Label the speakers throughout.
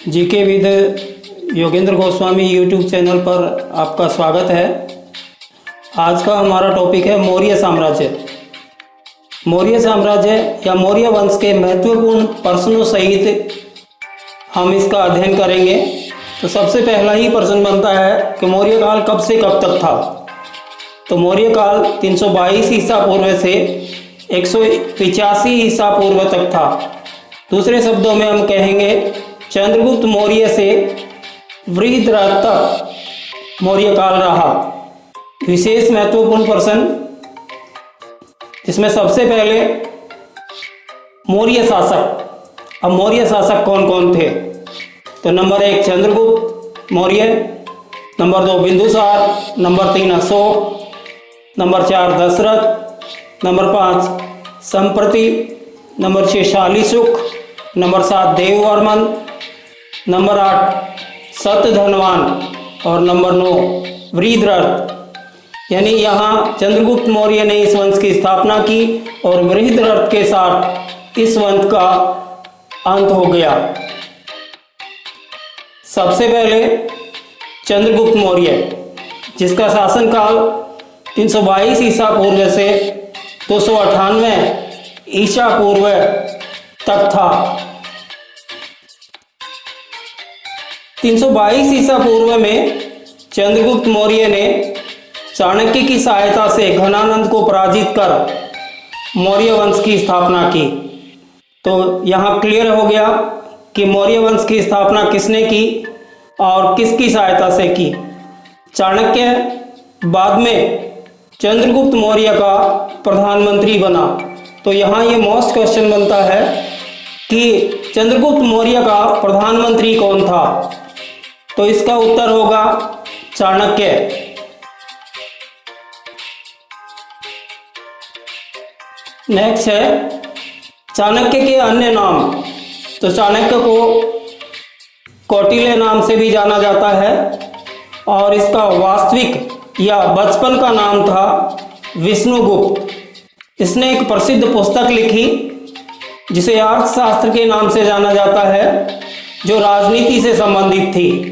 Speaker 1: GK with Yogendra Goswami YouTube channel पर आपका स्वागत है। आज का हमारा टॉपिक है मौर्य साम्राज्य। मौर्य साम्राज्य या मौर्य वंश के महत्वपूर्ण प्रश्नों सहित हम इसका अध्ययन करेंगे। तो सबसे पहला ही प्रश्न बनता है कि मौर्य काल कब से कब तक था। तो मौर्य काल 322 ईसा पूर्व से 185 ईसा पूर्व तक था। दूसरे शब्दों में हम कहेंगे चंद्रगुप्त मौर्य से वृहद्रथ तक मौर्य काल रहा। विशेष महत्वपूर्ण प्रश्न, इसमें सबसे पहले मौर्य शासक। अब मौर्य शासक कौन कौन थे? तो number 1 Chandragupta Maurya, number 2 Bindusara, number 3 Ashoka, number 4 Dasharatha, number 5 Samprati, number 6 Shalishuka, number 7 Devavarman, number 8 Shatadhanvan और नंबर 9 वृहद्रथ। यानी यहाँ चंद्रगुप्त मौर्य ने इस वंश की स्थापना की और वृहद्रथ के साथ इस वंश का अंत हो गया। सबसे पहले चंद्रगुप्त मौर्य, जिसका शासनकाल 322 ईसा पूर्व से 298 ईसा पूर्व तक था। 322 ईसा पूर्व में चंद्रगुप्त मौर्य ने चाणक्य की सहायता से घनानंद को पराजित कर मौर्य वंश की स्थापना की। तो यहाँ क्लियर हो गया कि मौर्य वंश की स्थापना किसने की और किसकी सहायता से की। चाणक्य बाद में चंद्रगुप्त मौर्य का प्रधानमंत्री बना। तो यहाँ ये मोस्ट क्वेश्चन बनता है कि चंद्रगुप्त मौर्य का प्रधानमंत्री कौन था? तो इसका उत्तर होगा चाणक्य। नेक्स्ट है चाणक्य के अन्य नाम। तो चाणक्य को कौटिल्य नाम से भी जाना जाता है और इसका वास्तविक या बचपन का नाम था विष्णुगुप्त। इसने एक प्रसिद्ध पुस्तक लिखी जिसे अर्थशास्त्र के नाम से जाना जाता है, जो राजनीति से संबंधित थी।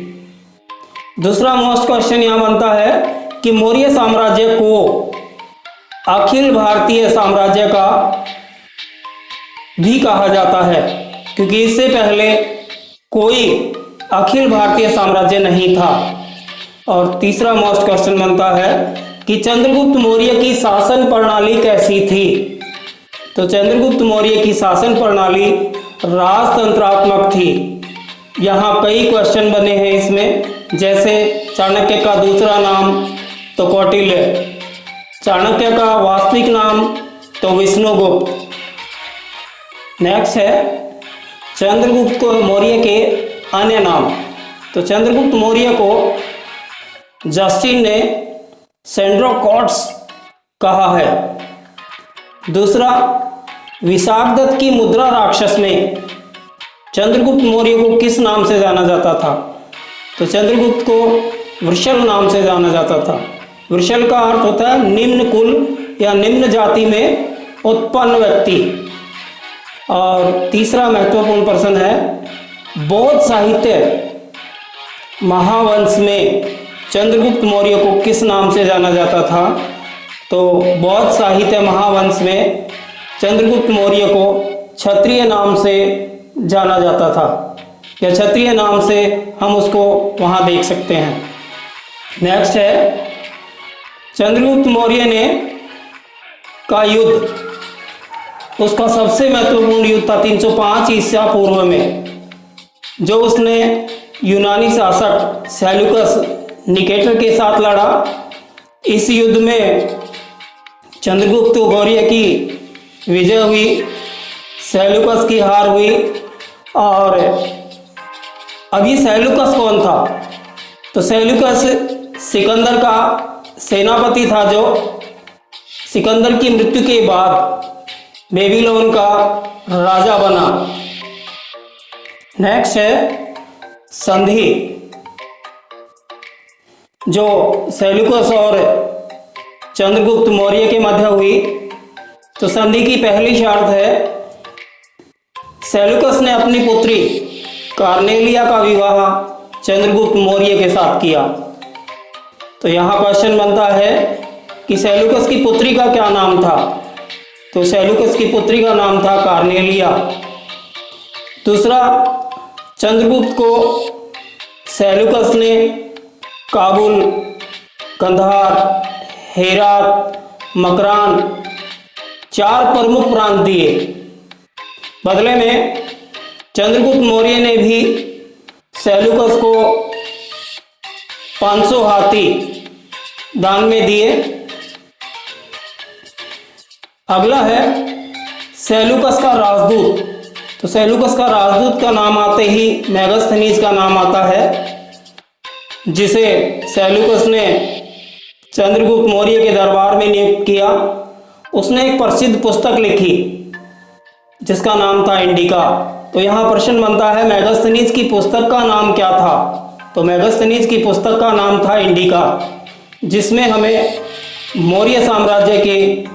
Speaker 1: दूसरा मोस्ट क्वेश्चन यहाँ बनता है कि मौर्य साम्राज्य को अखिल भारतीय साम्राज्य का भी कहा जाता है, क्योंकि इससे पहले कोई अखिल भारतीय साम्राज्य नहीं था। और तीसरा मोस्ट क्वेश्चन बनता है कि चंद्रगुप्त मौर्य की शासन प्रणाली कैसी थी? तो चंद्रगुप्त मौर्य की शासन प्रणाली राजतंत्रात्मक थी। यहाँ कई क्वेश्चन बने हैं इसमें, जैसे चाणक्य का दूसरा नाम तो कौटिल्य, चाणक्य का वास्तविक नाम तो विष्णुगुप्त। नेक्स्ट है चंद्रगुप्त मौर्य के अन्य नाम। तो चंद्रगुप्त मौर्य को जस्टिन ने सेंड्रोकॉट्स कहा है। दूसरा, विशाखदत्त की मुद्रा राक्षस में चंद्रगुप्त मौर्य को किस नाम से जाना जाता था? तो चंद्रगुप्त को वृषल नाम से जाना जाता था। वृषल का अर्थ होता है निम्न कुल या निम्न जाति में उत्पन्न व्यक्ति। और तीसरा महत्वपूर्ण प्रश्न है बौद्ध साहित्य महावंश में चंद्रगुप्त मौर्य को किस नाम से जाना जाता था? तो बौद्ध साहित्य महावंश में चंद्रगुप्त मौर्य को क्षत्रिय नाम से जाना जाता था, या क्षत्रिय नाम से हम उसको वहाँ देख सकते हैं। नेक्स्ट है चंद्रगुप्त मौर्य ने का युद्ध, उसका सबसे महत्वपूर्ण युद्ध था 305 ईसा पूर्व में, जो उसने यूनानी शासक सेल्यूकस निकेटर के साथ लड़ा। इस युद्ध में चंद्रगुप्त मौर्य की विजय हुई, सेल्यूकस की हार हुई। और अभी सेल्यूकस कौन था? तो सेल्यूकस सिकंदर का सेनापति था, जो सिकंदर की मृत्यु के बाद बेबीलोन का राजा बना। नेक्स्ट है संधि, जो सेल्यूकस और चंद्रगुप्त मौर्य के मध्य हुई। तो संधि की पहली शर्त है सेल्यूकस ने अपनी पुत्री कार्नेलिया का विवाह चंद्रगुप्त मौर्य के साथ किया? तो यहाँ क्वेश्चन बनता है कि सेल्यूकस की पुत्री का क्या नाम था? तो सेल्यूकस की पुत्री का नाम था कार्नेलिया। दूसरा, चंद्रगुप्त को सेल्यूकस ने काबुल, कंधार, हेरात, मकरान 4 प्रमुख प्रांत दिए। बदले में चंद्रगुप्त मौर्य ने भी सेल्यूकस को 500 हाथी दान में दिए। अगला है सेल्यूकस का राजदूत। तो सेल्यूकस का राजदूत का नाम आते ही मेगास्थनीज का नाम आता है, जिसे सेल्यूकस ने चंद्रगुप्त मौर्य के दरबार में नियुक्त किया। उसने एक प्रसिद्ध पुस्तक लिखी जिसका नाम था इंडिका। तो यहाँ प्रश्न बनता है मेगास्थनीज की पुस्तक का नाम क्या था? तो मेगास्थनीज की पुस्तक का नाम था इंडिका, जिसमें हमें मौर्य साम्राज्य की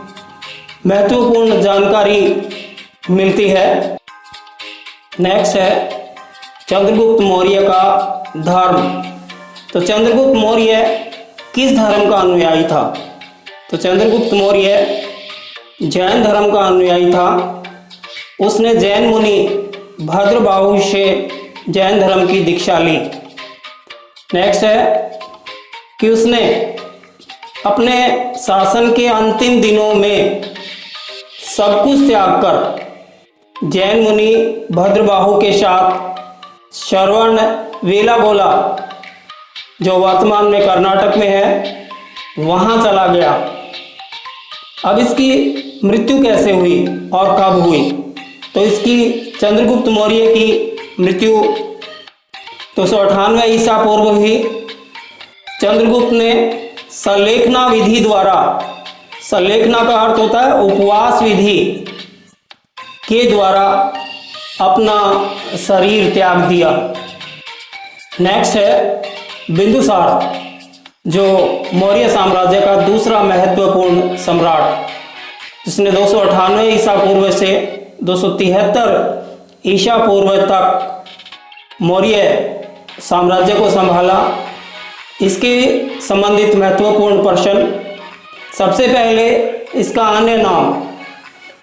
Speaker 1: महत्वपूर्ण जानकारी मिलती है। नेक्स्ट है चंद्रगुप्त मौर्य का धर्म। तो चंद्रगुप्त मौर्य किस धर्म का अनुयायी था? तो चंद्रगुप्त मौर्य जैन धर्म का अनुयायी था। उसने जैन मुनि भद्रबाहु से जैन धर्म की दीक्षा ली। नेक्स्ट है कि उसने अपने शासन के अंतिम दिनों में सब कुछ त्याग कर जैन मुनि भद्रबाहु के साथ श्रवण बेलागोला, जो वर्तमान में कर्नाटक में है, वहाँ चला गया। अब इसकी मृत्यु कैसे हुई और कब हुई? तो इसकी चंद्रगुप्त मौर्य की मृत्यु 298 ईसा पूर्व हुई। चंद्रगुप्त ने संलेखना विधि द्वारा, संलेखना का अर्थ होता है उपवास विधि के द्वारा, अपना शरीर त्याग दिया। नेक्स्ट है बिंदुसार, जो मौर्य साम्राज्य का दूसरा महत्वपूर्ण सम्राट, जिसने 298 ईसा पूर्व से 273 ईसा पूर्व तक मौर्य साम्राज्य को संभाला। इसके संबंधित महत्वपूर्ण प्रश्न, सबसे पहले इसका अन्य नाम।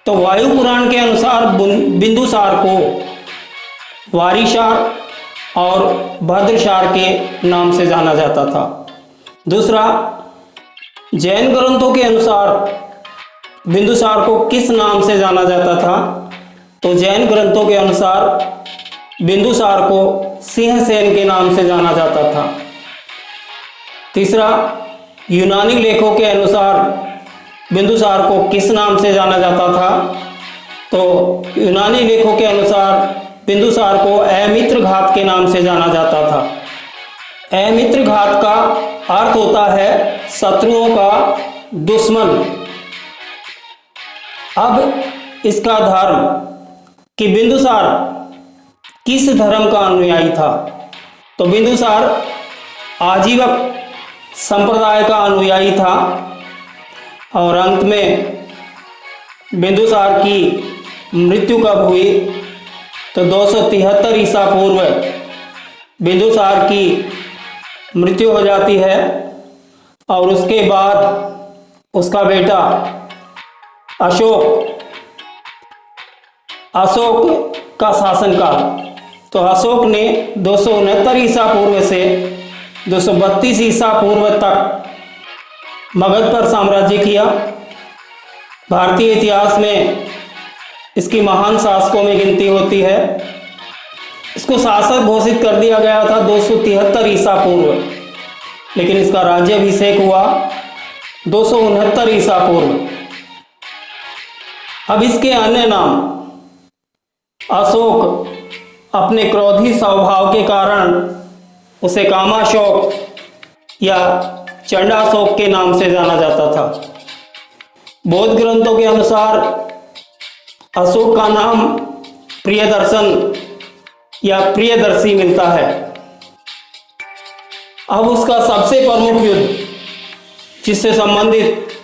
Speaker 1: तो वायु पुराण के अनुसार बिंदुसार को वारिशार और भद्रशार के नाम से जाना जाता था। दूसरा, जैन ग्रंथों के अनुसार बिंदुसार को किस नाम से जाना जाता था? तो जैन ग्रंथों के अनुसार बिंदुसार को सिंहसेन के नाम से जाना जाता था। तीसरा, यूनानी लेखों के अनुसार बिंदुसार को किस नाम से जाना जाता था? तो यूनानी लेखों के अनुसार बिंदुसार को अमित्र घात के नाम से जाना जाता था। अमित्र घात का अर्थ होता है शत्रुओं का दुश्मन। अब इसका धर्म कि बिंदुसार किस धर्म का अनुयायी था? तो बिंदुसार आजीवक संप्रदाय का अनुयायी था। और अंत में बिंदुसार की मृत्यु कब हुई? तो 273 ईसा पूर्व बिंदुसार की मृत्यु हो जाती है। और उसके बाद उसका बेटा अशोक का शासनकाल। तो अशोक ने 269 ईसा पूर्व से 232 ईसा पूर्व तक मगध पर साम्राज्य किया। भारतीय इतिहास में इसकी महान शासकों में गिनती होती है। इसको शासक घोषित कर दिया गया था 273 ईसा पूर्व, लेकिन इसका राज्याभिषेक हुआ 269 ईसा पूर्व। अब इसके अन्य नाम, अशोक अपने क्रोधी स्वभाव के कारण उसे कामाशोक या चंडाशोक के नाम से जाना जाता था। बौद्ध ग्रंथों के अनुसार अशोक का नाम प्रियदर्शन या प्रियदर्शी मिलता है। अब उसका सबसे प्रमुख युद्ध, जिससे संबंधित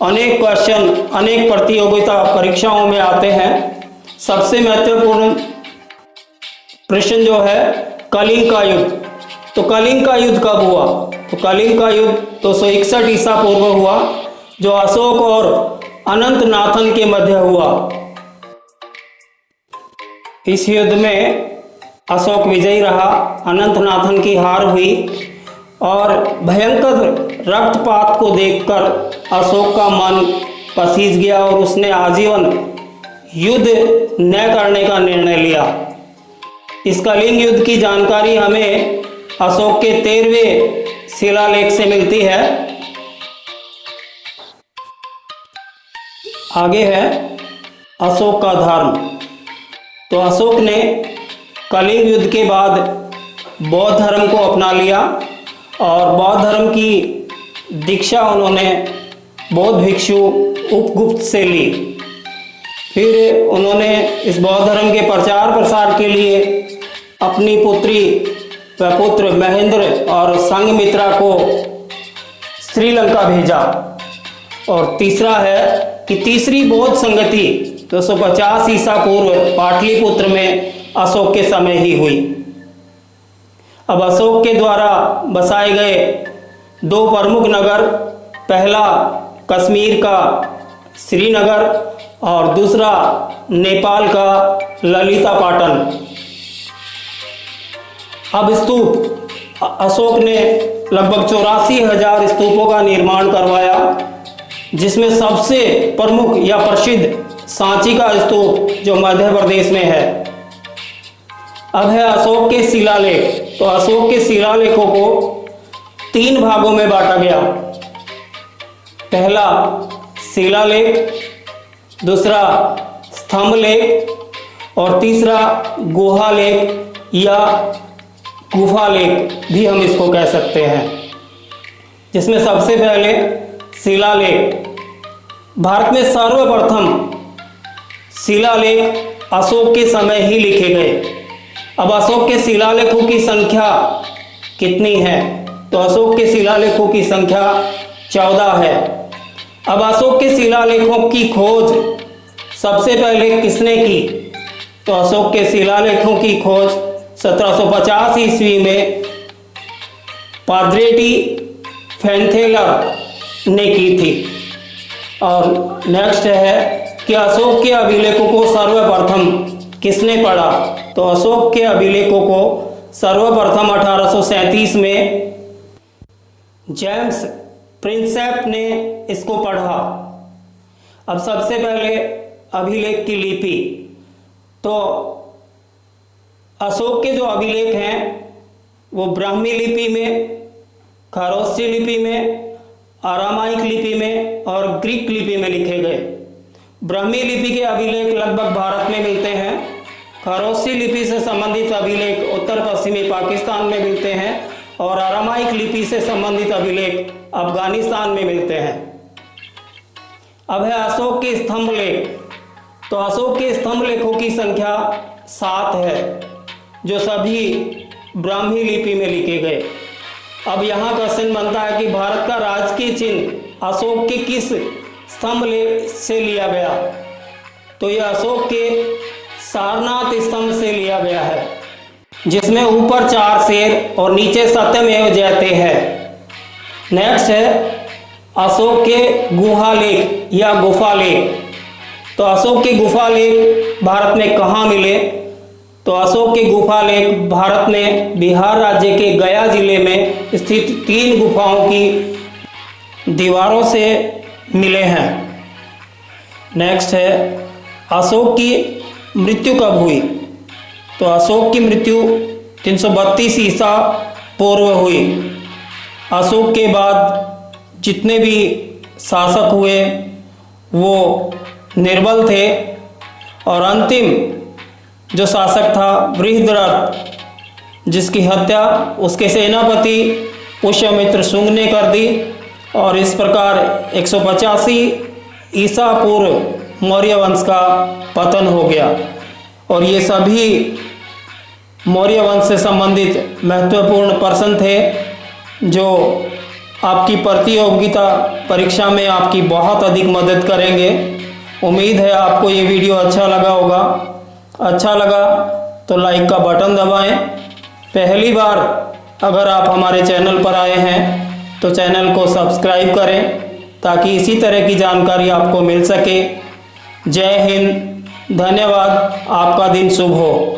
Speaker 1: अनेक क्वेश्चन अनेक प्रतियोगिता परीक्षाओं में आते हैं, सबसे महत्वपूर्ण प्रश्न जो है कलिंग का युद्ध। तो कलिंग का युद्ध कब हुआ? तो कलिंग का युद्ध 261 ईसा पूर्व हुआ, जो अशोक और अनंतनाथन के मध्य हुआ। इस युद्ध में अशोक विजयी रहा, अनंतनाथन की हार हुई और भयंकर रक्तपात को देखकर अशोक का मन पसीज गया और उसने आजीवन युद्ध न करने का निर्णय लिया। इस कलिंग युद्ध की जानकारी हमें अशोक के 13वें शिलालेख से मिलती है। आगे है अशोक का धर्म। तो अशोक ने कलिंग युद्ध के बाद बौद्ध धर्म को अपना लिया और बौद्ध धर्म की दीक्षा उन्होंने बौद्ध भिक्षु उपगुप्त से ली। फिर उन्होंने इस बौद्ध धर्म के प्रचार प्रसार के लिए अपनी पुत्री व पुत्र महेंद्र और संघमित्रा को श्रीलंका भेजा। और तीसरा है कि तीसरी बौद्ध संगति 250 ईसा पूर्व पाटलिपुत्र में अशोक के समय ही हुई। अब अशोक के द्वारा बसाए गए 2 प्रमुख नगर, पहला कश्मीर का श्रीनगर और दूसरा नेपाल का ललितापाटन। अब स्तूप, अशोक ने लगभग 84,000 स्तूपों का निर्माण करवाया, जिसमें सबसे प्रमुख या प्रसिद्ध सांची का स्तूप जो मध्य प्रदेश में है। अब है अशोक के शिलालेख। तो अशोक के शिलालेखों को 3 भागों में बांटा गया। पहला शिलालेख, दूसरा स्तंभलेख और तीसरा गुहालेख या गुफालेख भी हम इसको कह सकते हैं। जिसमें सबसे पहले शिलालेख। भारत में सर्वप्रथम शिलालेख अशोक के समय ही लिखे गए। अब अशोक के शिलालेखों की संख्या कितनी है? तो अशोक के शिलालेखों की संख्या 14 है। अब अशोक के शिलालेखों की खोज सबसे पहले किसने की? तो अशोक के शिलालेखों की खोज 1750 ईस्वी में पाद्रेटी फैंथेलर ने की थी। और नेक्स्ट है कि अशोक के अभिलेखों को सर्वप्रथम किसने पढ़ा? तो अशोक के अभिलेखों को सर्वप्रथम 1837 में जेम्स प्रिंसेप ने इसको पढ़ा। अब सबसे पहले अभिलेख की लिपि। तो अशोक के जो अभिलेख हैं वो ब्राह्मी लिपि में, खरोष्ठी लिपि में, अरामाइक लिपि में और ग्रीक लिपि में लिखे गए। ब्राह्मी लिपि के अभिलेख लगभग भारत में मिलते हैं। खरोष्ठी लिपि से संबंधित अभिलेख उत्तर पश्चिमी पाकिस्तान में मिलते हैं और अरामाइक लिपि से संबंधित अभिलेख अफगानिस्तान में मिलते हैं। अब है अशोक के स्तंभ लेख। तो अशोक के स्तंभ लेखों की संख्या 7 है, जो सभी ब्राह्मी लिपि में लिखे गए। अब यहाँ क्वेश्चन बनता है कि भारत का राजकीय चिन्ह अशोक के किस स्तंभ लेख से लिया गया? तो यह अशोक के सारनाथ स्तंभ से लिया गया है, जिसमें ऊपर 4 शेर और नीचे सत्यमेव जयते हैं। नेक्स्ट है अशोक के गुहालेख या गुफालेख। तो अशोक के गुफालेख भारत में कहाँ मिले? तो अशोक के गुफालेख भारत में बिहार राज्य के गया जिले में स्थित 3 गुफाओं की दीवारों से मिले हैं। नेक्स्ट है अशोक की मृत्यु कब हुई? तो अशोक की मृत्यु 332 ईसा पूर्व हुई। अशोक के बाद जितने भी शासक हुए वो निर्बल थे और अंतिम जो शासक था बृहद्रथ, जिसकी हत्या उसके सेनापति पुष्यमित्र शुंग ने कर दी। और इस प्रकार 185 ईसा पूर्व मौर्य वंश का पतन हो गया। और ये सभी मौर्य वंश से संबंधित महत्वपूर्ण पर्सन थे जो आपकी प्रतियोगिता परीक्षा में आपकी बहुत अधिक मदद करेंगे। उम्मीद है आपको ये वीडियो अच्छा लगा होगा। अच्छा लगा तो लाइक का बटन दबाएं। पहली बार अगर आप हमारे चैनल पर आए हैं तो चैनल को सब्सक्राइब करें ताकि इसी तरह की जानकारी आपको मिल सके। जय हिंद, धन्यवाद, आपका दिन शुभ हो।